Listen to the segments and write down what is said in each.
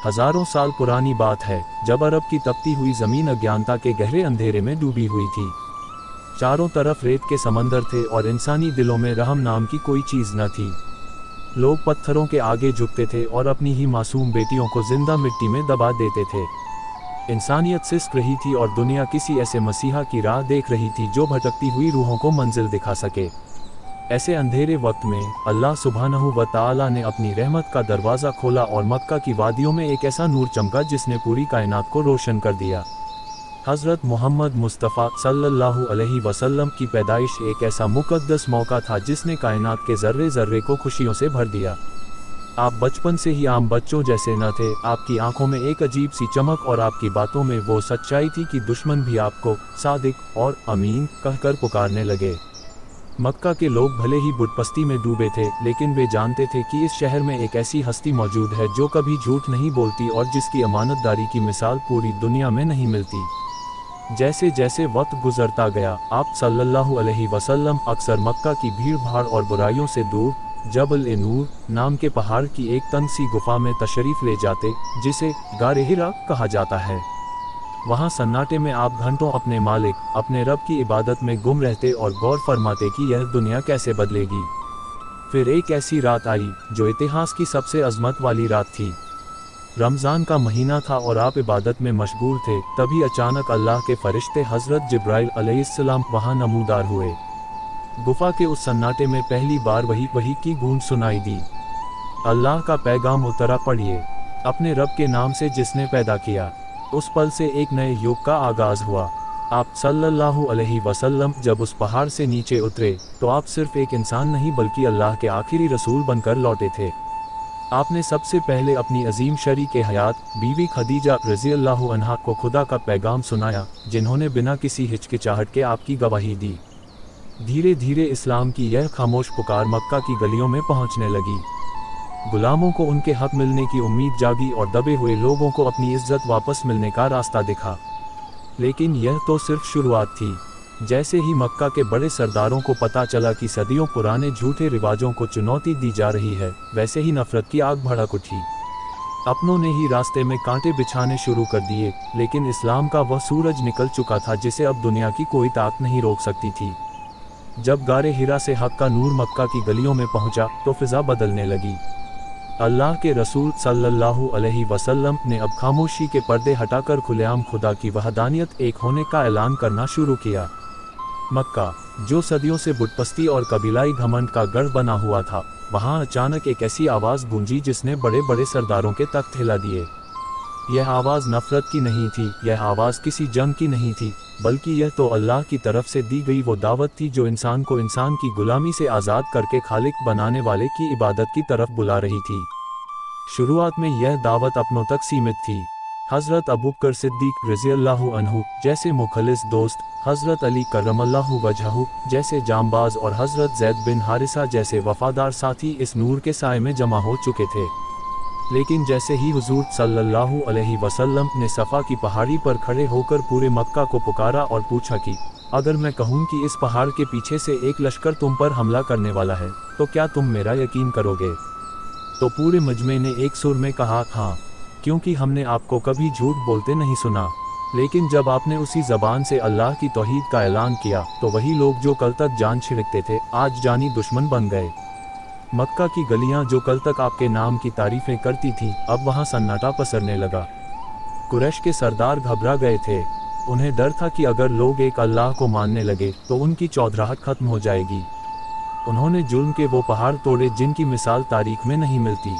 हजारों साल पुरानी बात है, जब अरब की तपती हुई जमीन अज्ञानता के गहरे अंधेरे में डूबी हुई थी। चारों तरफ रेत के समंदर थे और इंसानी दिलों में रहम नाम की कोई चीज न थी। लोग पत्थरों के आगे झुकते थे और अपनी ही मासूम बेटियों को जिंदा मिट्टी में दबा देते थे। इंसानियत सिसक रही थी और दुनिया किसी ऐसे मसीहा की राह देख रही थी जो भटकती हुई रूहों को मंजिल दिखा सके। ऐसे अंधेरे वक्त में अल्लाह सुब्हानहू व तआला ने अपनी रहमत का दरवाज़ा खोला और मक्का की वादियों में एक ऐसा नूर चमका जिसने पूरी कायनात को रोशन कर दिया। हज़रत मोहम्मद मुस्तफ़ा सल्लल्लाहु अलैहि वसल्लम की पैदाइश एक ऐसा मुक़द्दस मौका था जिसने कायनात के ज़र्रे ज़र्रे को खुशियों से भर दिया। आप बचपन से ही आम बच्चों जैसे न थे। आपकी आंखों में एक अजीब सी चमक और आपकी बातों में वो सच्चाई थी कि दुश्मन भी आपको सादिक और अमीन कहकर पुकारने लगे। मक्का के लोग भले ही बुतपस्ती में डूबे थे, लेकिन वे जानते थे कि इस शहर में एक ऐसी हस्ती मौजूद है जो कभी झूठ नहीं बोलती और जिसकी अमानतदारी की मिसाल पूरी दुनिया में नहीं मिलती। जैसे जैसे वक्त गुजरता गया, आप सल्लल्लाहु अलैहि वसल्लम अक्सर मक्का की भीड़ भाड़ और बुराइयों से दूर जबल ए नूर नाम के पहाड़ की एक तंग सी गुफा में तशरीफ ले जाते, जिसे गारे हिरा कहा जाता है। वहाँ सन्नाटे में आप घंटों अपने मालिक अपने रब की इबादत में गुम रहते और गौर फरमाते कि यह दुनिया कैसे बदलेगी। फिर एक ऐसी रात आई जो इतिहास की सबसे अजमत वाली रात थी। रमज़ान का महीना था और आप इबादत में मशगूल थे। तभी अचानक अल्लाह के फरिश्ते हज़रत जिब्राइल अलैहिस्सलाम वहाँ नमूदार हुए। गुफा के उस सन्नाटे में पहली बार वही की गूंज सुनाई दी। अल्लाह का पैगाम उतरा, पढ़िए अपने रब के नाम से जिसने पैदा किया। उस पल से एक नए युग का आगाज़ हुआ। आप सल्लल्लाहु अलैहि वसल्लम जब उस पहाड़ से नीचे उतरे तो आप सिर्फ एक इंसान नहीं बल्कि अल्लाह के आखिरी रसूल बनकर लौटे थे। आपने सबसे पहले अपनी अजीम शरीके हयात बीवी खदीजा रज़ी अल्लाहु अन्हा को खुदा का पैगाम सुनाया, जिन्होंने बिना किसी हिचकिचाहट के आपकी गवाही दी। धीरे धीरे इस्लाम की यह खामोश पुकार मक्का की गलियों में पहुंचने लगी। गुलामों को उनके हक मिलने की उम्मीद जागी और दबे हुए लोगों को अपनी इज्जत वापस मिलने का रास्ता दिखा। लेकिन यह तो सिर्फ शुरुआत थी। जैसे ही मक्का के बड़े सरदारों को पता चला कि सदियों पुराने झूठे रिवाजों को चुनौती दी जा रही है, वैसे ही नफरत की आग भड़क उठी। अपनों ने ही रास्ते में कांटे बिछाने शुरू कर दिए। लेकिन इस्लाम का वह सूरज निकल चुका था जिसे अब दुनिया की कोई ताकत नहीं रोक सकती थी। जब गारे हिरा से हक का नूर मक्का की गलियों में पहुंचा तो फिजा बदलने लगी। अल्लाह के रसूल सल्लल्लाहु अलैहि वसल्लम ने अब खामोशी के पर्दे हटाकर खुलेआम खुदा की वहदानियत एक होने का ऐलान करना शुरू किया। मक्का, जो सदियों से बुतपस्ती और कबीलाई घमंड का गढ़ बना हुआ था, वहाँ अचानक एक ऐसी आवाज़ गूंजी जिसने बड़े बड़े सरदारों के तख्त हिला दिए। यह आवाज़ नफरत की नहीं थी, यह आवाज़ किसी जंग की नहीं थी, बल्कि यह तो अल्लाह की तरफ से दी गई वो दावत थी जो इंसान को इंसान की गुलामी से आज़ाद करके खालिक बनाने वाले की इबादत की तरफ बुला रही थी। शुरुआत में यह दावत अपनों तक सीमित थी। हज़रत अबू बकर सिद्दीक रज़ियल्लाहु अन्हु जैसे मुखलिस दोस्त, हज़रत अली करमल्लाहु वजहहु जैसे जांबाज और हज़रत ज़ैद बिन हारिसा जैसे वफादार साथी इस नूर के साए में जमा हो चुके थे। लेकिन जैसे ही हुजूर सल्लल्लाहु अलैहि वसल्लम ने सफ़ा की पहाड़ी पर खड़े होकर पूरे मक्का को पुकारा और पूछा कि अगर मैं कहूँ कि इस पहाड़ के पीछे से एक लश्कर तुम पर हमला करने वाला है, तो क्या तुम मेरा यकीन करोगे? तो पूरे मजमे ने एक सुर में कहा, हाँ, क्योंकि हमने आपको कभी झूठ बोलते नहीं सुना। लेकिन जब आपने उसी ज़बान से अल्लाह की तौहीद का ऐलान किया तो वही लोग जो कल तक जान छिड़कते थे आज जानी दुश्मन बन गए। मक्का की गलियां जो कल तक आपके नाम की तारीफ़ें करती थीं, अब वहां सन्नाटा पसरने लगा। कुरैश के सरदार घबरा गए थे। उन्हें डर था कि अगर लोग एक अल्लाह को मानने लगे तो उनकी चौधराहट खत्म हो जाएगी। उन्होंने जुल्म के वो पहाड़ तोड़े जिनकी मिसाल तारीख में नहीं मिलती।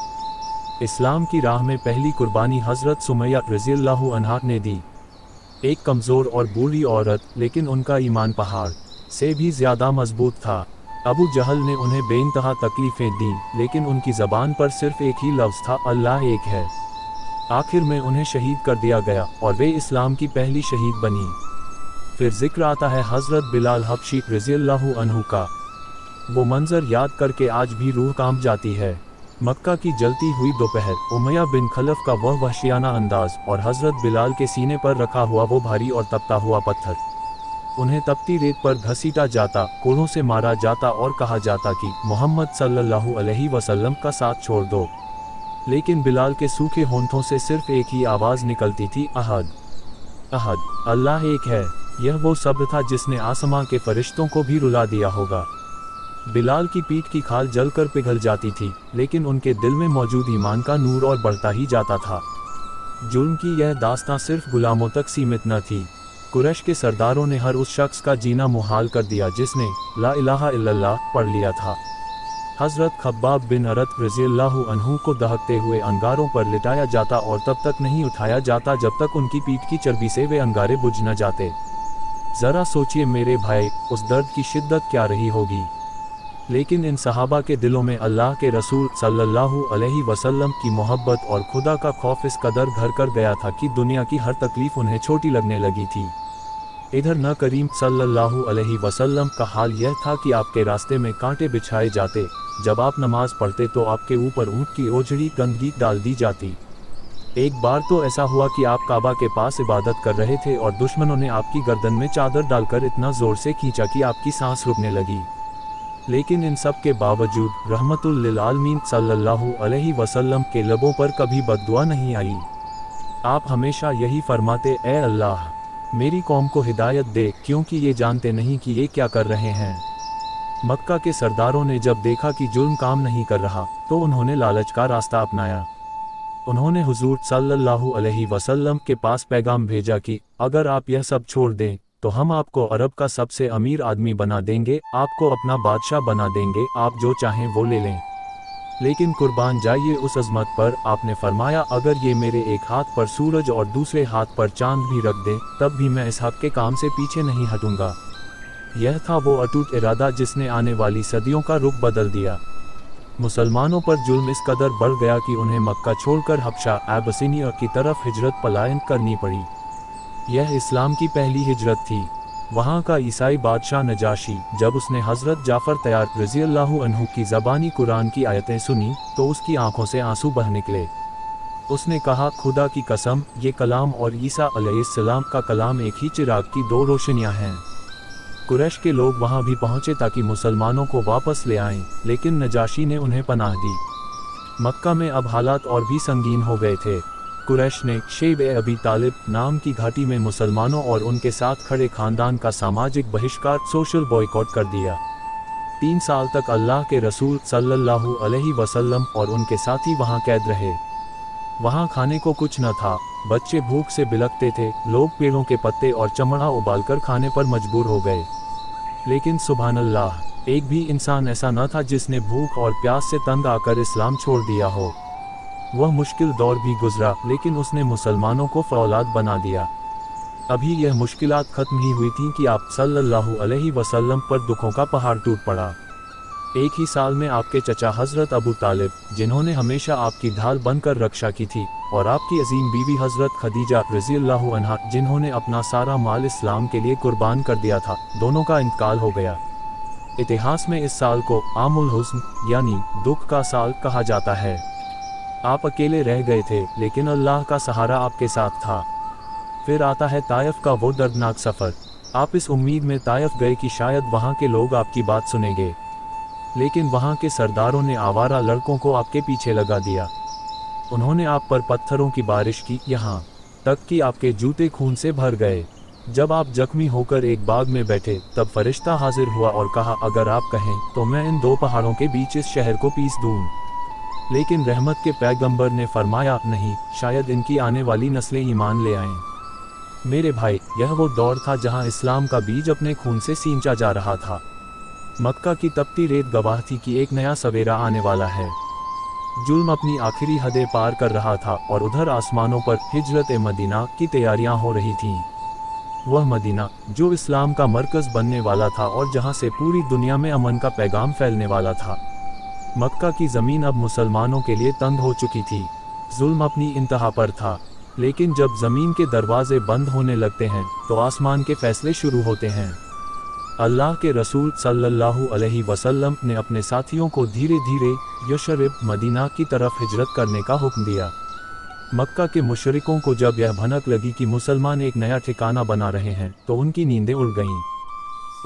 इस्लाम की राह में पहली कुर्बानी हज़रत सुमैया रज़ियल्लाहु अन्हा ने दी। एक कमज़ोर और बूढ़ी औरत, लेकिन उनका ईमान पहाड़ से भी ज़्यादा मजबूत था। अबू जहल ने उन्हें बेइंतहा तकलीफ़ें दी, लेकिन उनकी ज़बान पर सिर्फ एक ही लफ्ज़ था, अल्लाह एक है। आखिर में उन्हें शहीद कर दिया गया और वे इस्लाम की पहली शहीद बनी। फिर जिक्र आता है हज़रत बिलाल हबशी रज़ियल्लाहु अन्हु का। वो मंजर याद करके आज भी रूह कांप जाती है। मक्का की जलती हुई दोपहर, उमैया बिन खलफ का वह वहशियाना अंदाज और हज़रत बिलाल के सीने पर रखा हुआ वो भारी और तपता हुआ पत्थर। उन्हें तपती रेत पर घसीटा जाता, कोड़ों से मारा जाता और कहा जाता कि मोहम्मद सल्लल्लाहु अलैहि वसल्लम का साथ छोड़ दो। लेकिन बिलाल के सूखे होंठों से सिर्फ एक ही आवाज़ निकलती थी, अहद अहद, अल्लाह एक है। यह वो शब्द था जिसने आसमां के फरिश्तों को भी रुला दिया होगा। बिलाल की पीठ की खाल जलकर पिघल जाती थी, लेकिन उनके दिल में मौजूद ईमान का नूर और बढ़ता ही जाता था। जुल्म की यह दास्तां सिर्फ गुलामों तक सीमित न थी। कुरैश के सरदारों ने हर उस शख्स का जीना मुहाल कर दिया जिसने ला इलाहा इल्लल्लाह पढ़ लिया था। हज़रत खब्बाब बिन अरत रज़ियल्लाहु अन्हु को दहकते हुए अंगारों पर लिटाया जाता और तब तक नहीं उठाया जाता जब तक उनकी पीठ की चर्बी से वे अंगारे बुझ न जाते। ज़रा सोचिए मेरे भाई, उस दर्द की शिद्दत क्या रही होगी। लेकिन इन सहाबा के दिलों में अल्लाह के रसूल सल्लल्लाहु अलैहि वसल्लम की मोहब्बत और खुदा का खौफ इस कदर घर कर गया था कि दुनिया की हर तकलीफ उन्हें छोटी लगने लगी थी। इधर न करीम सल्लल्लाहु अलैहि वसल्लम का हाल यह था कि आपके रास्ते में कांटे बिछाए जाते, जब आप नमाज पढ़ते तो आपके ऊपर ऊंट की ओझड़ी गंदगी डाल दी जाती। एक बार तो ऐसा हुआ कि आप काबा के पास इबादत कर रहे थे और दुश्मनों ने आपकी गर्दन में चादर डालकर इतना जोर से खींचा कि आपकी सांस रुकने लगी। लेकिन इन सब के बावजूद रहमतुल लिल आलमीन सल्लल्लाहु अलैहि वसल्लम के लबों पर कभी बद्दुआ नहीं आई। आप हमेशा यही फरमाते, ए अल्लाह मेरी कौम को हिदायत दे, क्योंकि ये जानते नहीं कि ये क्या कर रहे हैं। मक्का के सरदारों ने जब देखा कि जुल्म काम नहीं कर रहा तो उन्होंने लालच का रास्ता अपनाया। उन्होंने हुजूर सल्लल्लाहु अलैहि वसल्लम के पास पैगाम भेजा कि अगर आप यह सब छोड़ दें तो हम आपको अरब का सबसे अमीर आदमी बना देंगे, आपको अपना बादशाह बना देंगे, आप जो चाहें वो ले लें। लेकिन कुर्बान जाइए उस अज़मत पर, आपने फरमाया अगर ये मेरे एक हाथ पर सूरज और दूसरे हाथ पर चांद भी रख दें तब भी मैं इस हक के काम से पीछे नहीं हटूंगा। यह था वो अटूट इरादा जिसने आने वाली सदियों का रुख बदल दिया। मुसलमानों पर जुल्म इस कदर बढ़ गया कि उन्हें मक्का छोड़कर हबशा एबसिनिया की तरफ हिजरत पलायन करनी पड़ी। यह इस्लाम की पहली हिजरत थी। वहाँ का ईसाई बादशाह नजाशी जब उसने हज़रत जाफ़र तैयार रज़ियल्लाहु अन्हु की ज़बानी कुरान की आयतें सुनी तो उसकी आंखों से आंसू बह निकले। उसने कहा, खुदा की कसम, ये कलाम और ईसा अलैहिस्सलाम का कलाम एक ही चिराग की दो रोशनियाँ हैं। कुरैश के लोग वहाँ भी पहुँचे ताकि मुसलमानों को वापस ले आएं, लेकिन नजाशी ने उन्हें पनाह दी। मक्का में अब हालात और भी संगीन हो गए थे। कुरैश ने शेब ए अबी तालिब नाम की घाटी में मुसलमानों और उनके साथ खड़े खानदान का सामाजिक बहिष्कार, सोशल बॉयकॉट कर दिया। 3 साल तक अल्लाह के रसूल सल्लल्लाहु अलैहि वसल्लम और उनके साथी वहाँ कैद रहे। वहाँ खाने को कुछ न था, बच्चे भूख से बिलखते थे, लोग पेड़ों के पत्ते और चमड़ा उबालकर खाने पर मजबूर हो गए। लेकिन सुभान अल्लाह, एक भी इंसान ऐसा न था जिसने भूख और प्यास से तंग आकर इस्लाम छोड़ दिया हो। वह मुश्किल दौर भी गुजरा, लेकिन उसने मुसलमानों को फौलाद बना दिया। अभी यह मुश्किलात खत्म ही हुई थी कि आप सल्लल्लाहु अलैहि वसल्लम पर दुखों का पहाड़ टूट पड़ा। एक ही साल में आपके चचा हज़रत अबू तालिब, जिन्होंने हमेशा आपकी ढाल बनकर रक्षा की थी, और आपकी अजीम बीवी हज़रत खदीजा रज़ियल्लाहु अन्हा, जिन्होंने अपना सारा माल इस्लाम के लिए कुर्बान कर दिया था, दोनों का इंतकाल हो गया। इतिहास में इस साल को आमुल हुस्न यानी दुख का साल कहा जाता है। आप अकेले रह गए थे, लेकिन अल्लाह का सहारा आपके साथ था। फिर आता है ताइफ का वो दर्दनाक सफ़र। आप इस उम्मीद में ताइफ गए कि शायद वहाँ के लोग आपकी बात सुनेंगे, लेकिन वहाँ के सरदारों ने आवारा लड़कों को आपके पीछे लगा दिया। उन्होंने आप पर पत्थरों की बारिश की, यहाँ तक कि आपके जूते खून से भर गए। जब आप जख्मी होकर एक बाग में बैठे तब फरिश्ता हाजिर हुआ और कहा, अगर आप कहें तो मैं इन 2 पहाड़ों के बीच इस शहर को पीस दूँ। लेकिन रहमत के पैगंबर ने फरमाया, नहीं, शायद इनकी आने वाली नस्लें ईमान ले आएं। मेरे भाई, यह वो दौर था जहां इस्लाम का बीज अपने खून से सींचा जा रहा था। मक्का की तपती रेत गवाह थी कि एक नया सवेरा आने वाला है। जुल्म अपनी आखिरी हदें पार कर रहा था और उधर आसमानों पर हिजरत मदीना की तैयारियां हो रही थीं। वह मदीना जो इस्लाम का मरकज़ बनने वाला था और जहां से पूरी दुनिया में अमन का पैगाम फैलने वाला था। मक्का की ज़मीन अब मुसलमानों के लिए तंग हो चुकी थी। जुल्म अपनी इंतहा पर था, लेकिन जब ज़मीन के दरवाजे बंद होने लगते हैं तो आसमान के फैसले शुरू होते हैं। अल्लाह के रसूल सल्लल्लाहु अलैहि वसल्लम ने अपने साथियों को धीरे धीरे यशरिब मदीना की तरफ हिजरत करने का हुक्म दिया। मक्का के मुशरिकों को जब यह भनक लगी कि मुसलमान एक नया ठिकाना बना रहे हैं तो उनकी नींदें उड़ गईं।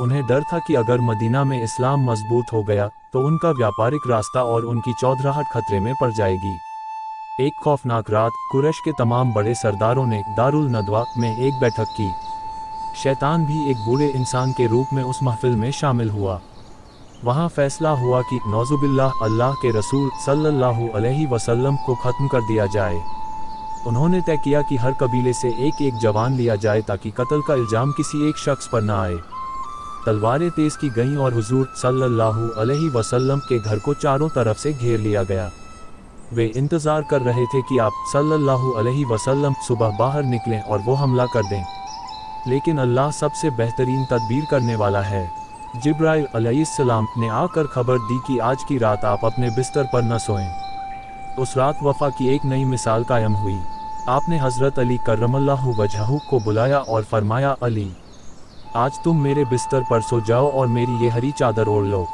उन्हें डर था कि अगर मदीना में इस्लाम मजबूत हो गया तो उनका व्यापारिक रास्ता और उनकी चौधराहट खतरे में पड़ जाएगी। एक खौफनाक रात, कुरैश के तमाम बड़े सरदारों ने दारुल नदवा में एक बैठक की। शैतान भी एक बूढ़े इंसान के रूप में उस महफिल में शामिल हुआ। वहाँ फैसला हुआ कि नौजुबिल्लाह अल्लाह के रसूल सल्लल्लाहु अलैहि वसल्लम को ख़त्म कर दिया जाए। उन्होंने तय किया कि हर कबीले से एक एक जवान लिया जाए ताकि कत्ल का इल्ज़ाम किसी एक शख्स पर न आए। तलवारें तेज़ की गईं और हुजूर सल्लल्लाहु अलैहि वसल्लम के घर को चारों तरफ से घेर लिया गया। वे इंतज़ार कर रहे थे कि आप सल्लल्लाहु अलैहि वसल्लम सुबह बाहर निकलें और वो हमला कर दें, लेकिन अल्लाह सबसे बेहतरीन तदबीर करने वाला है। जिब्राइल अलैहिस्सलाम ने आकर खबर दी कि आज की रात आप अपने बिस्तर पर न सोएं। उस रात वफ़ा की एक नई मिसाल कायम हुई। आपने हज़रत अली करमल्लाहु वजहहु को बुलाया और फरमाया, अली, आज तुम मेरे बिस्तर पर सो जाओ और मेरी ये हरी चादर ओढ़ लो।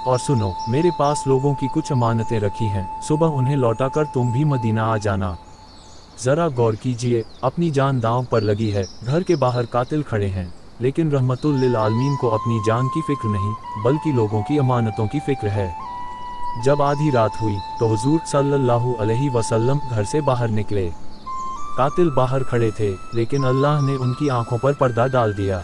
और सुनो, मेरे पास लोगों की कुछ अमानतें रखी हैं, सुबह उन्हें लौटाकर तुम भी मदीना आ जाना। ज़रा गौर कीजिए, अपनी जान दांव पर लगी है, घर के बाहर कातिल खड़े हैं, लेकिन रहमतुल लिल आलमीन को अपनी जान की फ़िक्र नहीं बल्कि लोगों की अमानतों की फ़िक्र है। जब आधी रात हुई तो हुजूर सल्लल्लाहु अलैहि वसल्लम घर से बाहर निकले। कातिल बाहर खड़े थे, लेकिन अल्लाह ने उनकी आंखों पर पर्दा डाल दिया।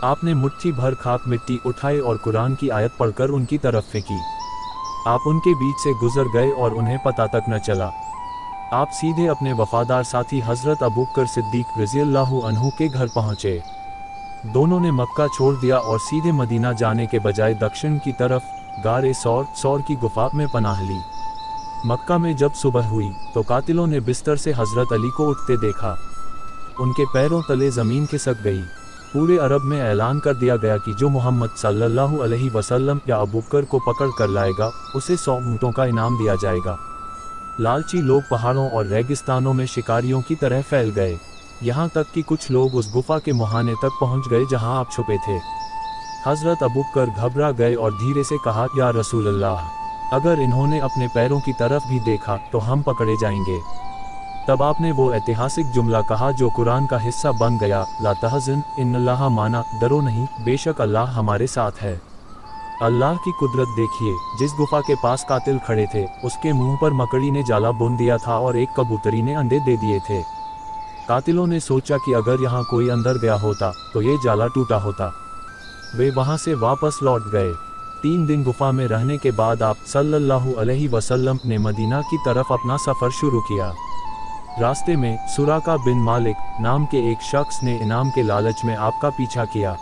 आपने मुट्ठी भर खाक मिट्टी उठाई और कुरान की आयत पढ़कर उनकी तरफ फेंकी। आप उनके बीच से गुजर गए और उन्हें पता तक न चला। आप सीधे अपने वफादार साथी हज़रत अबू बकर सिद्दीक़ रज़ियल्लाहु अन्हु के घर पहुँचे। दोनों ने मक्का छोड़ दिया और सीधे मदीना जाने के बजाय दक्षिण की तरफ गारे सौर की गुफा में पनाह ली। मक्का में जब सुबह हुई तो कातिलों ने बिस्तर से हज़रत अली को उठते देखा। उनके पैरों तले ज़मीन खिसक गई। पूरे अरब में ऐलान कर दिया गया कि जो मोहम्मद सल्लल्लाहु अलैहि वसल्लम या अबू बकर को पकड़ कर लाएगा उसे 100 ऊँटों का इनाम दिया जाएगा। लालची लोग पहाड़ों और रेगिस्तानों में शिकारियों की तरह फैल गए, यहाँ तक कि कुछ लोग उस गुफा के मुहाने तक पहुँच गए जहाँ आप छुपे थे। हज़रत अबू बकर घबरा गए और धीरे से कहा, या रसूल अल्लाह, अगर इन्होंने अपने पैरों की तरफ भी देखा तो हम पकड़े जाएंगे। तब आपने वो ऐतिहासिक जुमला कहा जो कुरान का हिस्सा बन गया, ला तहज़न इन्नल्लाह माना, डरो नहीं, बेशक अल्लाह हमारे साथ है। अल्लाह की कुदरत देखिए, जिस गुफा के पास कातिल खड़े थे उसके मुंह पर मकड़ी ने जाला बुन दिया था और एक कबूतरी ने अंडे दे दिए थे। कातिलों ने सोचा कि अगर यहाँ कोई अंदर गया होता तो ये जाला टूटा होता। वे वहाँ से वापस लौट गए। 3 दिन गुफा में रहने के बाद आप सल्लल्लाहु अलैहि वसल्लम ने मदीना की तरफ अपना सफ़र शुरू किया। रास्ते में सुराका बिन मालिक नाम के एक शख्स ने इनाम के लालच में आपका पीछा किया,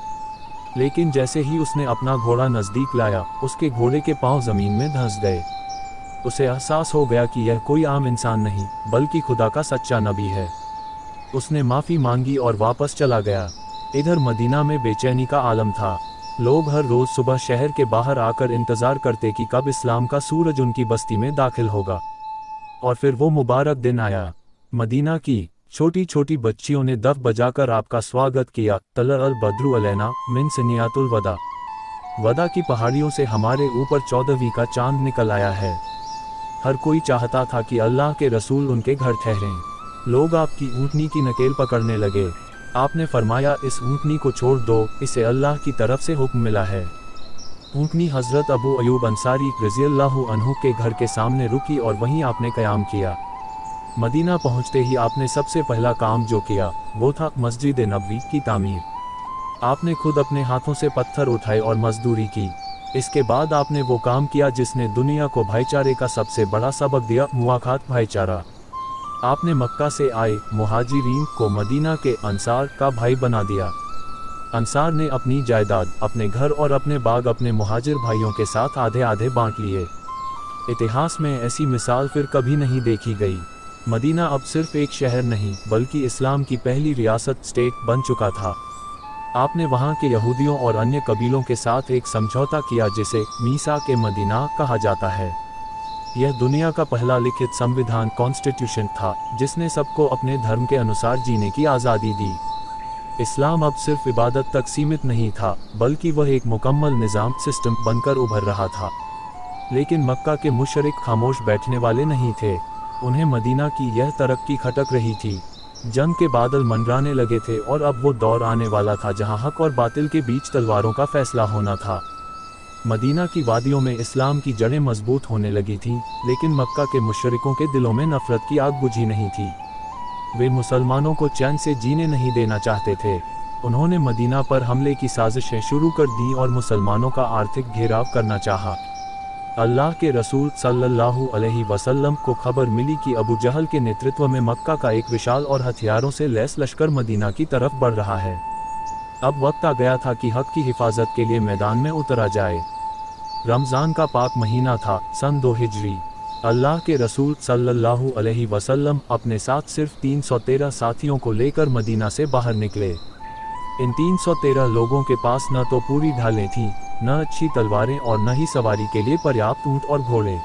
लेकिन जैसे ही उसने अपना घोड़ा नज़दीक लाया उसके घोड़े के पांव ज़मीन में धंस गए। उसे एहसास हो गया कि यह कोई आम इंसान नहीं बल्कि खुदा का सच्चा नबी है। उसने माफ़ी मांगी और वापस चला गया। इधर मदीना में बेचैनी का आलम था। लोग हर रोज़ सुबह शहर के बाहर आकर इंतज़ार करते कि कब इस्लाम का सूरज उनकी बस्ती में दाखिल होगा। और फिर वो मुबारक दिन आया। मदीना की छोटी छोटी बच्चियों ने दफ बजाकर आपका स्वागत किया। तलअ अल बद्रु अलैना मिन सनियातुल वदा, वदा की पहाड़ियों से हमारे ऊपर 14वीं का चांद निकल आया है। हर कोई चाहता था कि अल्लाह के रसूल उनके घर ठहरें। लोग आपकी ऊँटनी की नकेल पकड़ने लगे। आपने फरमाया, इस ऊँटनी को छोड़ दो, इसे अल्लाह की तरफ से हुक्म मिला है। ऊँटनी हज़रत अबू अयूब अंसारी रज़ियल्लाहु अन्हु के घर के सामने रुकी और वहीं आपने क़याम किया। मदीना पहुँचते ही आपने सबसे पहला काम जो किया वो था मस्जिद नबवी की तामीर। आपने खुद अपने हाथों से पत्थर उठाए और मजदूरी की। इसके बाद आपने वो काम किया जिसने दुनिया को भाईचारे का सबसे बड़ा सबक दिया, मुआखात भाईचारा। आपने मक्का से आए मुहाजिरीन को मदीना के अंसार का भाई बना दिया। अंसार ने अपनी जायदाद, अपने घर और अपने बाग अपने मुहाजिर भाइयों के साथ आधे आधे बांट लिए। इतिहास में ऐसी मिसाल फिर कभी नहीं देखी गई। मदीना अब सिर्फ एक शहर नहीं बल्कि इस्लाम की पहली रियासत स्टेट बन चुका था। आपने वहाँ के यहूदियों और अन्य कबीलों के साथ एक समझौता किया जिसे मीसा के मदीना कहा जाता है। यह दुनिया का पहला लिखित संविधान कॉन्स्टिट्यूशन था जिसने सबको अपने धर्म के अनुसार जीने की आज़ादी दी। इस्लाम अब सिर्फ इबादत तक सीमित नहीं था बल्कि वह एक मुकम्मल निज़ाम सिस्टम बनकर उभर रहा था। लेकिन मक्का के मुशरिक खामोश बैठने वाले नहीं थे। उन्हें मदीना की यह तरक्की खटक रही थी। जंग के बादल मंडराने लगे थे और अब वो दौर आने वाला था जहां हक और बातिल के बीच तलवारों का फैसला होना था। मदीना की वादियों में इस्लाम की जड़ें मजबूत होने लगी थीं, लेकिन मक्का के मुशरिकों के दिलों में नफरत की आग बुझी नहीं थी। वे मुसलमानों को चैन से जीने नहीं देना चाहते थे। उन्होंने मदीना पर हमले की साजिशें शुरू कर दी और मुसलमानों का आर्थिक घेराव करना चाहा। अल्लाह के रसूल सल्लल्लाहु अलैहि वसल्लम को खबर मिली कि अबू जहल के नेतृत्व में मक्का का एक विशाल और हथियारों से लैस लश्कर मदीना की तरफ बढ़ रहा है। अब वक्त आ गया था कि हक की हिफाजत के लिए मैदान में उतरा जाए। रमज़ान का पाक महीना था, सन 2 हिजरी। अल्लाह के रसूल सल्लल्लाहु अलैहि वसल्लम अपने साथ सिर्फ 313 साथियों को लेकर मदीना से बाहर निकले। इन 313 लोगों के पास न तो पूरी ढालें थीं, न अच्छी तलवारें और न ही सवारी के लिए पर्याप्त ऊंट और घोड़े।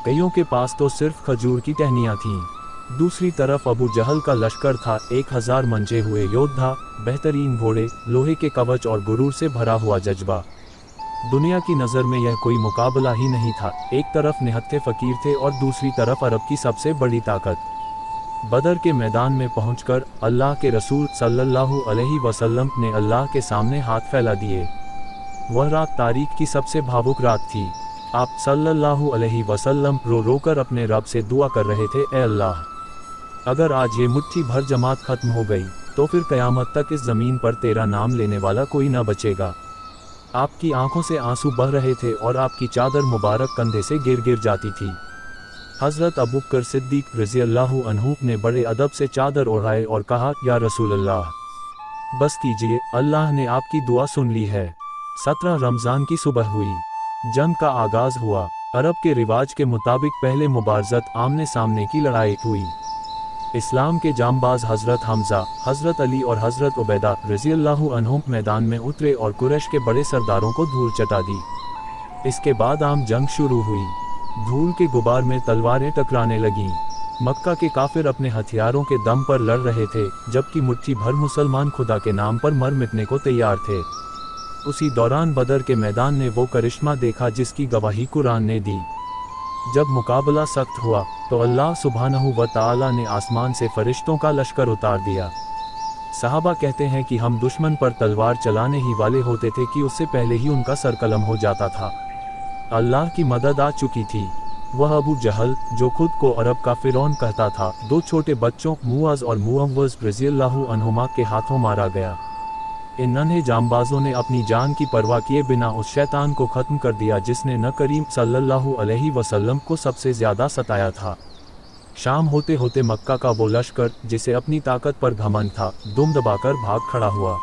कईयों के पास तो सिर्फ खजूर की टहनियाँ थीं। दूसरी तरफ अबू जहल का लश्कर था, 1000 मंजे हुए योद्धा, बेहतरीन घोड़े, लोहे के कवच और गुरूर से भरा हुआ जज्बा। दुनिया की नज़र में यह कोई मुकाबला ही नहीं था। एक तरफ निहत्थे फ़कीर थे और दूसरी तरफ अरब की सबसे बड़ी ताकत। बदर के मैदान में पहुंचकर अल्लाह के रसूल सल्लल्लाहु अलैहि वसल्लम ने अल्लाह के सामने हाथ फैला दिए। वह रात तारीख की सबसे भावुक रात थी। आप सल्लल्लाहु अलैहि वसल्लम रो रो कर अपने रब से दुआ कर रहे थे, ए अल्लाह, अगर आज ये मुट्ठी भर जमात खत्म हो गई तो फिर क़यामत तक इस ज़मीन पर तेरा नाम लेने वाला कोई न बचेगा। आपकी आंखों से आंसू बह रहे थे और आपकी चादर मुबारक कंधे से गिर गिर जाती थी। हज़रत अबू बकर सिद्दीक़ रज़ियल्लाहु अन्हु ने बड़े अदब से चादर ओढ़ाए और कहा, या रसूल अल्लाह, बस कीजिए, अल्लाह ने आपकी दुआ सुन ली है। 17 रमज़ान की सुबह हुई। जंग का आगाज़ हुआ। अरब के रिवाज के मुताबिक पहले मुबारज़त आमने सामने की लड़ाई हुई। इस्लाम के जांबाज हज़रत हमज़ा, हज़रत अली और हज़रत उबैदा रज़ियल्लाहु अन्हुम मैदान में उतरे और कुरैश के बड़े सरदारों को धूल चटा दी। इसके बाद आम जंग शुरू हुई। धूल के गुबार में तलवारें टकराने लगीं। मक्का के काफिर अपने हथियारों के दम पर लड़ रहे थे, जबकि मुट्ठी भर मुसलमान खुदा के नाम पर मर मिटने को तैयार थे। उसी दौरान बदर के मैदान ने वो करिश्मा देखा जिसकी गवाही कुरान ने दी। जब मुकाबला सख्त हुआ तो अल्लाह सुब्हानहू व तआला ने आसमान से फरिश्तों का लश्कर उतार दिया। सहाबा कहते हैं कि हम दुश्मन पर तलवार चलाने ही वाले होते थे कि उससे पहले ही उनका सर कलम हो जाता था। अल्लाह की मदद आ चुकी थी। वह अबू जहल, जो खुद को अरब का फिरौन कहता था, 2 छोटे बच्चों मुआज़ और मुअव्वज़ रज़ियल्लाहु अन्हुमा के हाथों मारा गया। इन नन्हे जांबाजों ने अपनी जान की परवाह किए बिना उस शैतान को ख़त्म कर दिया जिसने न करीम सल्लल्लाहु अलैहि वसल्लम को सबसे ज़्यादा सताया था। शाम होते होते मक्का का वो लश्कर, जिसे अपनी ताकत पर घमंड था, दुम दबाकर भाग खड़ा हुआ।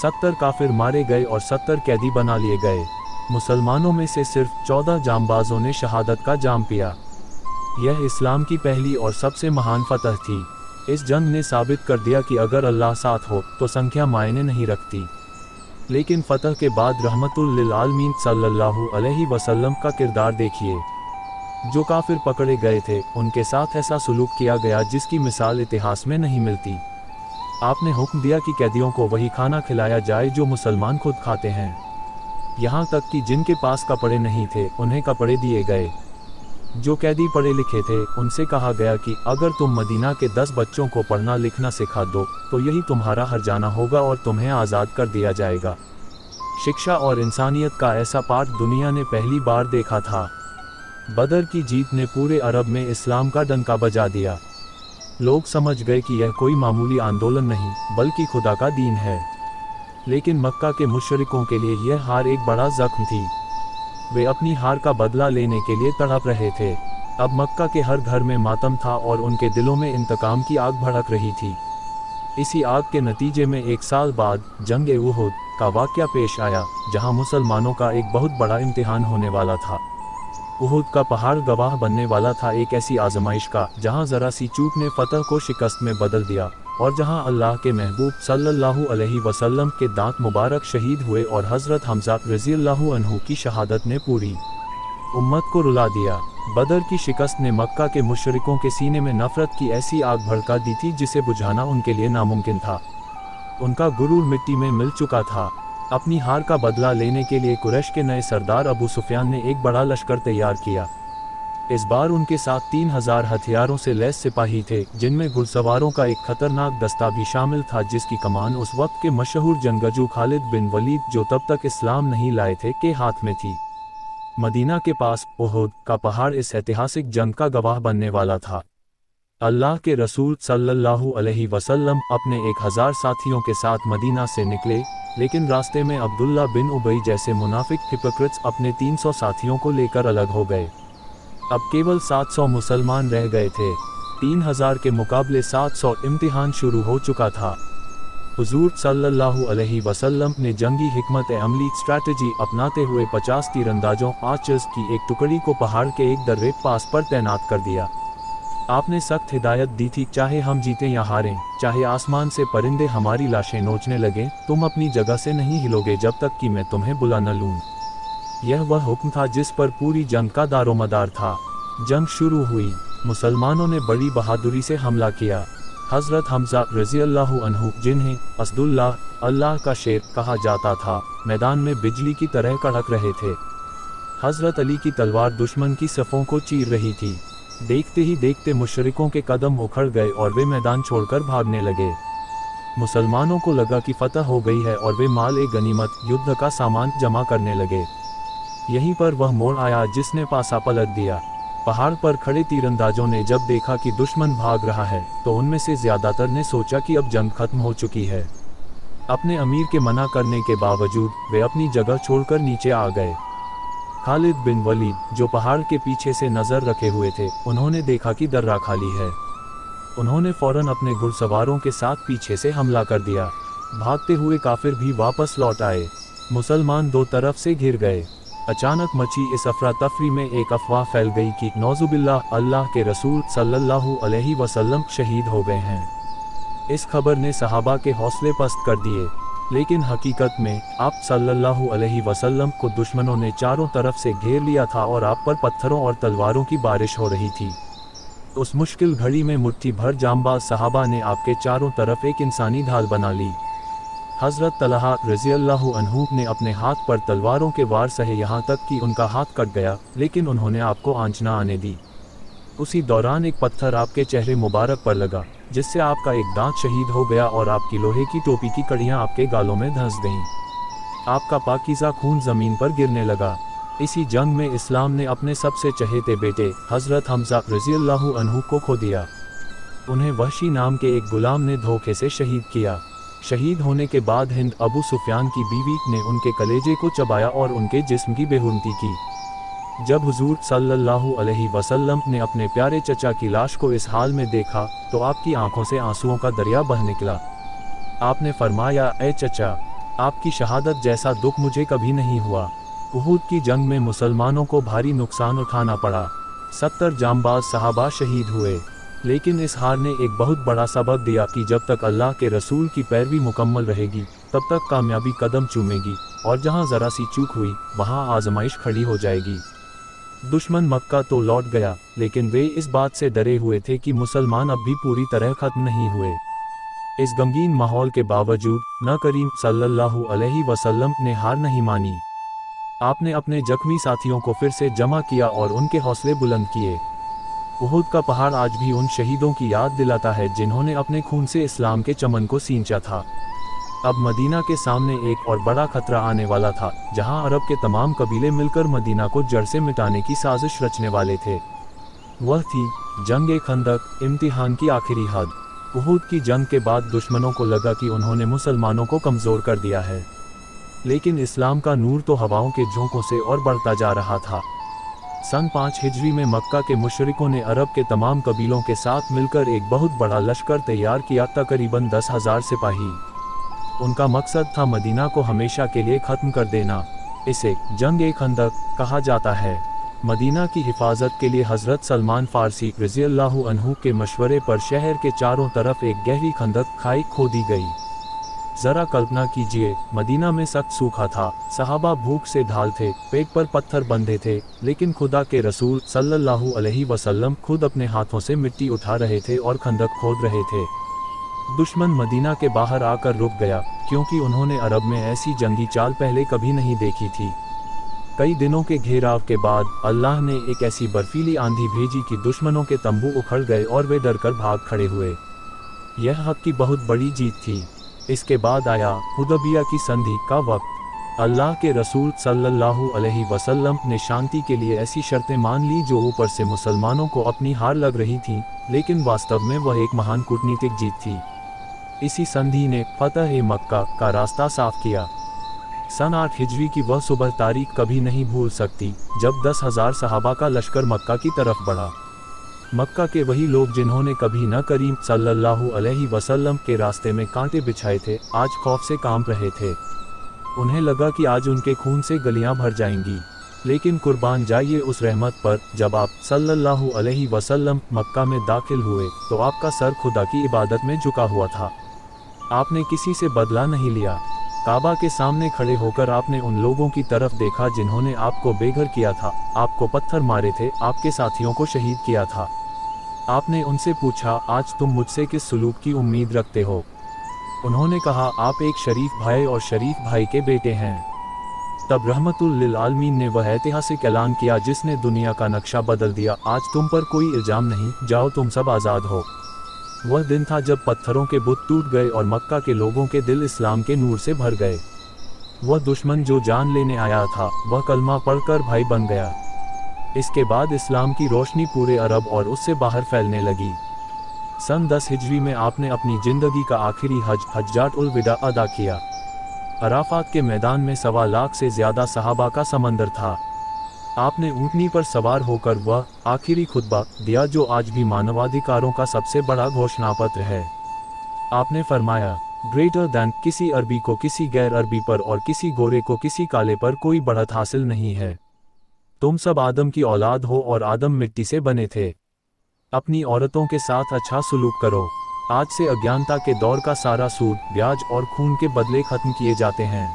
70 काफिर मारे गए और 70 कैदी बना लिए गए। मुसलमानों में से सिर्फ 14 जांबाजों ने शहादत का जाम पिया। यह इस्लाम की पहली और सबसे महान फतह थी। इस जंग ने साबित कर दिया कि अगर अल्लाह साथ हो तो संख्या मायने नहीं रखती। लेकिन फतह के बाद रहमतुल लिल आलमीन सल्लल्लाहु अलैहि वसल्लम का किरदार देखिए। जो काफिर पकड़े गए थे उनके साथ ऐसा सुलूक किया गया जिसकी मिसाल इतिहास में नहीं मिलती। आपने हुक्म दिया कि कैदियों को वही खाना खिलाया जाए जो मुसलमान खुद खाते हैं। यहाँ तक कि जिनके पास कपड़े नहीं थे उन्हें कपड़े दिए गए। जो कैदी पढ़े लिखे थे उनसे कहा गया कि अगर तुम मदीना के 10 बच्चों को पढ़ना लिखना सिखा दो तो यही तुम्हारा हर्जाना होगा और तुम्हें आज़ाद कर दिया जाएगा। शिक्षा और इंसानियत का ऐसा पाठ दुनिया ने पहली बार देखा था। बदर की जीत ने पूरे अरब में इस्लाम का डंका बजा दिया। लोग समझ गए कि यह कोई मामूली आंदोलन नहीं बल्कि खुदा का दीन है। लेकिन मक्का के मुशरिकों के लिए यह हार एक बड़ा जख्म थी। वे अपनी हार का बदला लेने के लिए तड़प रहे थे। अब मक्का के हर घर में मातम था और उनके दिलों में इंतकाम की आग भड़क रही थी। इसी आग के नतीजे में 1 साल बाद जंग उहुद का वाक़या पेश आया, जहां मुसलमानों का एक बहुत बड़ा इम्तिहान होने वाला था। उहुद का पहाड़ गवाह बनने वाला था एक ऐसी आजमाइश का जहां ज़रा सी चूक ने फतह को शिकस्त में बदल दिया और जहां अल्लाह के महबूब सल्लल्लाहु अलैहि वसल्लम के दांत मुबारक शहीद हुए और हज़रत हमज़ा रज़ियल्लाहु अन्हु की शहादत ने पूरी उम्मत को रुला दिया। बदर की शिकस्त ने मक्का के मुशरिकों के सीने में नफरत की ऐसी आग भड़का दी थी जिसे बुझाना उनके लिए नामुमकिन था। उनका गुरूर मिट्टी में मिल चुका था। अपनी हार का बदला लेने के लिए कुरैश के नए सरदार अबू सुफियान ने एक बड़ा लश्कर तैयार किया। इस बार उनके साथ 3000 हथियारों से लैस सिपाही थे, जिनमें घुड़सवारों का एक खतरनाक दस्ता भी शामिल था, जिसकी कमान उस वक्त के मशहूर जंगजू खालिद बिन वलीद, जो तब तक इस्लाम नहीं लाए थे, के हाथ में थी। मदीना के पास उहुद का पहाड़ इस ऐतिहासिक जंग का गवाह बनने वाला था। अल्लाह के रसूल सल्लल्लाहु अलैहि वसल्लम अपने 1000 साथियों के साथ मदीना से निकले, लेकिन रास्ते में अब्दुल्ला बिन उबई जैसे मुनाफिक हिपोक्रेट्स अपने 300 साथियों को लेकर अलग हो गए। अब केवल 700 मुसलमान रह गए थे। 3000 के मुकाबले 700। इम्तिहान शुरू हो चुका था। हुजूर सल्लल्लाहु अलैहि वसल्लम ने जंगी हिकमत अमली स्ट्रैटेजी अपनाते हुए 50 तीरंदाजों आर्चर्स की एक टुकड़ी को पहाड़ के एक दर्रे पास पर तैनात कर दिया। आपने सख्त हिदायत दी थी, चाहे हम जीतें या हारें, चाहे आसमान से परिंदे हमारी लाशें नोचने लगें, तुम अपनी जगह से नहीं हिलोगे जब तक कि मैं तुम्हें बुला न लूं। यह वह हुक्म था जिस पर पूरी जंग का दारोमदार था। जंग शुरू हुई। मुसलमानों ने बड़ी बहादुरी से हमला किया। हज़रत हमज़ा रज़ियल्लाहु अन्हु, जिन्हें असदुल्लाह, अल्लाह का शेर कहा जाता था, मैदान में बिजली की तरह कड़क रहे थे। हज़रत अली की तलवार दुश्मन की सफ़ों को चीर रही थी। देखते ही देखते मुशरिकों के कदम उखड़ गए और वे मैदान छोड़कर भागने लगे। मुसलमानों को लगा कि फतह हो गई है और वे माल गनीमत, युद्ध का सामान जमा करने लगे। यहीं पर वह मोड़ आया जिसने पासा पलट दिया। पहाड़ पर खड़े तीरंदाजों ने जब देखा कि दुश्मन भाग रहा है, तो उनमें से ज़्यादातर ने सोचा कि अब जंग खत्म हो चुकी है। अपने अमीर के मना करने के बावजूद वे अपनी जगह छोड़कर नीचे आ गए। खालिद बिन वलीद, जो पहाड़ के पीछे से नज़र रखे हुए थे, उन्होंने देखा कि दर्रा खाली है। उन्होंने फौरन अपने घुड़सवारों के साथ पीछे से हमला कर दिया। भागते हुए काफिर भी वापस लौट आए। मुसलमान दो तरफ से घिर गए। अचानक मची इस अफरा तफरी में एक अफवाह फैल गई कि नौजुबिल्लाह, अल्लाह के रसूल सल्लल्लाहु अलैहि वसल्लम शहीद हो गए हैं। इस खबर ने सहाबा के हौसले पस्त कर दिए, लेकिन हकीकत में आप सल्लल्लाहु अलैहि वसल्लम को दुश्मनों ने चारों तरफ से घेर लिया था और आप पर पत्थरों और तलवारों की बारिश हो रही थी। उस मुश्किल घड़ी में मुट्ठी भर जांबाज सहाबा ने आपके चारों तरफ एक इंसानी ढाल बना ली। हज़रत तलहा रज़ियल्लाहु अन्हु ने अपने हाथ पर तलवारों के वार सहे, यहाँ तक कि उनका हाथ कट गया, लेकिन उन्होंने आपको आंच न आने दी। उसी दौरान एक पत्थर आपके चेहरे मुबारक पर लगा, जिससे आपका एक दांत शहीद हो गया और आपकी लोहे की टोपी की कड़ियाँ आपके गालों में धंस गईं। आपका पाकीज़ा खून ज़मीन पर गिरने लगा। इसी जंग में इस्लाम ने अपने सबसे चहेते बेटे हज़रत हमज़ा रज़ियल्लाहु अन्हु को खो दिया। उन्हें वहशी नाम के एक गुलाम ने धोखे से शहीद किया। शहीद होने के बाद हिंद अबू सुफियान की बीवी ने उनके कलेजे को चबाया और उनके जिस्म की बेहुरमती की। जब हुजूर सल्लल्लाहु अलैहि वसल्लम ने अपने प्यारे चचा की लाश को इस हाल में देखा, तो आपकी आंखों से आंसुओं का दरिया बह निकला। आपने फरमाया, ए चचा, आपकी शहादत जैसा दुख मुझे कभी नहीं हुआ। उहुद की जंग में मुसलमानों को भारी नुकसान उठाना पड़ा। 70 जांबाज सहाबा शहीद हुए, लेकिन इस हार ने एक बहुत बड़ा सबक दिया कि जब तक अल्लाह के रसूल की पैरवी मुकम्मल रहेगी, तब तक कामयाबी कदम चूमेगी, और जहां ज़रा सी चूक हुई, वहां आजमाइश खड़ी हो जाएगी। दुश्मन मक्का तो लौट गया, लेकिन वे इस बात से डरे हुए थे कि मुसलमान अब भी पूरी तरह खत्म नहीं हुए। इस गमगीन माहौल के बावजूद न करीम सल्लल्लाहु अलैहि वसल्लम ने हार नहीं मानी। आपने अपने जख्मी साथियों को फिर से जमा किया और उनके हौसले बुलंद किए। उहुद का पहाड़ आज भी उन शहीदों की याद दिलाता है जिन्होंने अपने खून से इस्लाम के चमन को सींचा था। अब मदीना के सामने एक और बड़ा खतरा आने वाला था, जहां अरब के तमाम कबीले मिलकर मदीना को जड़ से मिटाने की साजिश रचने वाले थे। वह थी जंग खंदक, इम्तिहान की आखिरी हद। उहुद की जंग के बाद दुश्मनों को लगा कि उन्होंने मुसलमानों को कमज़ोर कर दिया है, लेकिन इस्लाम का नूर तो हवाओं के झोंकों से और बढ़ता जा रहा था। सन 5 हिजरी में मक्का के मुशरिकों ने अरब के तमाम कबीलों के साथ मिलकर एक बहुत बड़ा लश्कर तैयार किया, तकरीबन 10,000 सिपाही। उनका मकसद था मदीना को हमेशा के लिए ख़त्म कर देना। इसे जंग खंदक कहा जाता है। मदीना की हिफाजत के लिए हज़रत सलमान फ़ारसी रज़ियल्लाहु अन्हु के मशवरे पर शहर के चारों तरफ एक गहरी खंदक खाई खोदी गई। ज़रा कल्पना कीजिए, मदीना में सख्त सूखा था, सहाबा भूख से ढाल थे, पेट पर पत्थर बंधे थे, लेकिन खुदा के रसूल सल्लल्लाहु अलैहि वसल्लम खुद अपने हाथों से मिट्टी उठा रहे थे और खंदक खोद रहे थे। दुश्मन मदीना के बाहर आकर रुक गया, क्योंकि उन्होंने अरब में ऐसी जंगी चाल पहले कभी नहीं देखी थी। कई दिनों के घेराव के बाद अल्लाह ने एक ऐसी बर्फीली आंधी भेजी कि दुश्मनों के तंबू उखड़ गए और वे डरकर भाग खड़े हुए। यह हक की बहुत बड़ी जीत थी। इसके बाद आया हुदैबिया की संधि का वक्त। अल्लाह के रसूल सल्लल्लाहु अलैहि वसल्लम ने शांति के लिए ऐसी शर्तें मान ली जो ऊपर से मुसलमानों को अपनी हार लग रही थीं, लेकिन वास्तव में वह एक महान कूटनीतिक जीत थी। इसी संधि ने फतह मक्का का रास्ता साफ किया। सन 8 हिजरी की वह सुबह तारीख कभी नहीं भूल सकती जब 10,000 सहाबा का लश्कर मक्का की तरफ बढ़ा। मक्का के वही लोग जिन्होंने कभी न करीम सल्लल्लाहु अलैहि वसल्लम के रास्ते में कांटे बिछाए थे, आज खौफ से कांप रहे थे। उन्हें लगा कि आज उनके खून से गलियां भर जाएंगी। लेकिन कुर्बान जाइए उस रहमत पर, जब आप सल्लल्लाहु अलैहि वसल्लम मक्का में दाखिल हुए तो आपका सर खुदा की इबादत में झुका हुआ था। आपने किसी से बदला नहीं लिया। काबा के सामने खड़े होकर आपने उन लोगों की तरफ देखा जिन्होंने आपको बेघर किया था, आपको पत्थर मारे थे, आपके साथियों को शहीद किया था। आपने उनसे पूछा, आज तुम मुझसे किस सुलूक की उम्मीद रखते हो? उन्होंने कहा, आप एक शरीफ भाई और शरीफ भाई के बेटे हैं। तब रहमतुल लिल आलमीन ने वह ऐतिहासिक ऐलान किया जिसने दुनिया का नक्शा बदल दिया, आज तुम पर कोई इल्जाम नहीं, जाओ तुम सब आज़ाद हो। वह दिन था जब पत्थरों के बुत टूट गए और मक्का के लोगों के दिल इस्लाम के नूर से भर गए। वह दुश्मन जो जान लेने आया था वह कलमा पढ़कर भाई बन गया। इसके बाद इस्लाम की रोशनी पूरे अरब और उससे बाहर फैलने लगी। सन 10 हिजरी में आपने अपनी जिंदगी का आखिरी हज हज्जात उल विदा अदा किया। अराफात के मैदान में 1.25 लाख से ज़्यादा सहाबा का समंदर था। आपने ऊँटनी पर सवार होकर वह आखिरी खुतबा दिया जो आज भी मानवाधिकारों का सबसे बड़ा घोषणापत्र है। आपने फरमाया, ग्रेटर दैन, किसी अरबी को किसी गैर अरबी पर और किसी गोरे को किसी काले पर कोई बढ़त हासिल नहीं है। तुम सब आदम की औलाद हो और आदम मिट्टी से बने थे। अपनी औरतों के साथ अच्छा सुलूक करो। आज से अज्ञानता के दौर का सारा सूद, ब्याज और खून के बदले खत्म किए जाते हैं।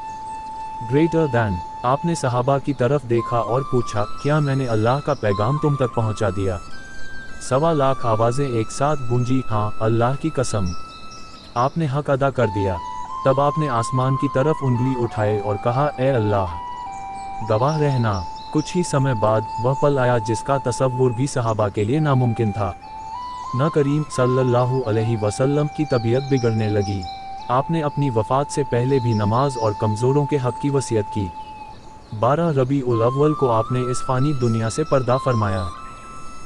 ग्रेटर दैन, आपने सहाबा की तरफ देखा और पूछा, क्या मैंने अल्लाह का पैगाम तुम तक पहुंचा दिया? 1.25 लाख आवाज़ें एक साथ गूंजी, हाँ अल्लाह की कसम, आपने हक अदा कर दिया। तब आपने आसमान की तरफ उंगली उठाए और कहा, ए अल्लाह, गवाह रहना। कुछ ही समय बाद वह पल आया जिसका तसव्वुर भी सहाबा के लिए नामुमकिन था। न करीम सल्लल्लाहु अलैहि वसल्लम की तबीयत बिगड़ने लगी। आपने अपनी वफ़ात से पहले भी नमाज और कमज़ोरों के हक़ की वसीयत की। 12 रबीउल अव्वल को आपने इस फ़ानी दुनिया से पर्दा फरमाया।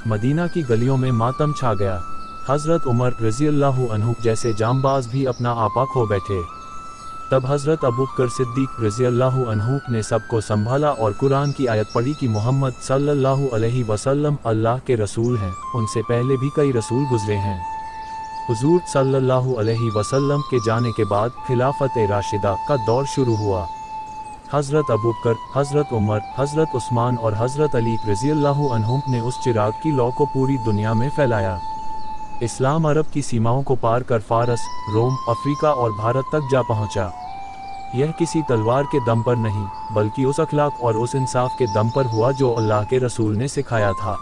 मदीना की गलियों में मातम छा गया। हज़रत उमर रज़ियल्लाहु अन्हु जैसे जांबाज भी अपना आपा खो बैठे। तब हज़रत अबू बकर सिद्दीक़ रज़ियल्लाहु अन्हु ने सबको संभाला और कुरान की आयत पढ़ी कि मोहम्मद सल्लल्लाहु अलैहि वसल्लम अल्लाह के रसूल हैं, उनसे पहले भी कई रसूल गुजरे हैं। हुज़ूर सल्लल्लाहु अलैहि वसल्लम के जाने के बाद खिलाफत राशिदा का दौर शुरू हुआ। हज़रत अबू बकर, हज़रत उमर, हज़रत उस्मान और हज़रत अली रज़ियल्लाहु अन्हुम ने उस चिराग की लौ को पूरी दुनिया में फैलाया। इस्लाम अरब की सीमाओं को पार कर फ़ारस, रोम, अफ्रीका और भारत तक जा पहुंचा। यह किसी तलवार के दम पर नहीं, बल्कि उस अखलाक और उस इंसाफ के दम पर हुआ जो अल्लाह के रसूल ने सिखाया था।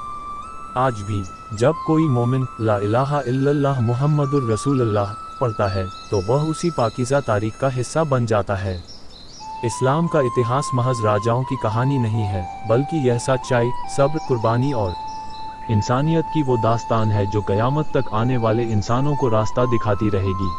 आज भी जब कोई मोमिन ला इलाहा इल्लल्लाह मुहम्मदुर रसूलुल्लाह पढ़ता है तो वह उसी पाकीज़ा तारीख का हिस्सा बन जाता है। इस्लाम का इतिहास महज राजाओं की कहानी नहीं है, बल्कि यह सच्चाई, सब्र, कुर्बानी और इंसानियत की वो दास्तान है जो क़यामत तक आने वाले इंसानों को रास्ता दिखाती रहेगी।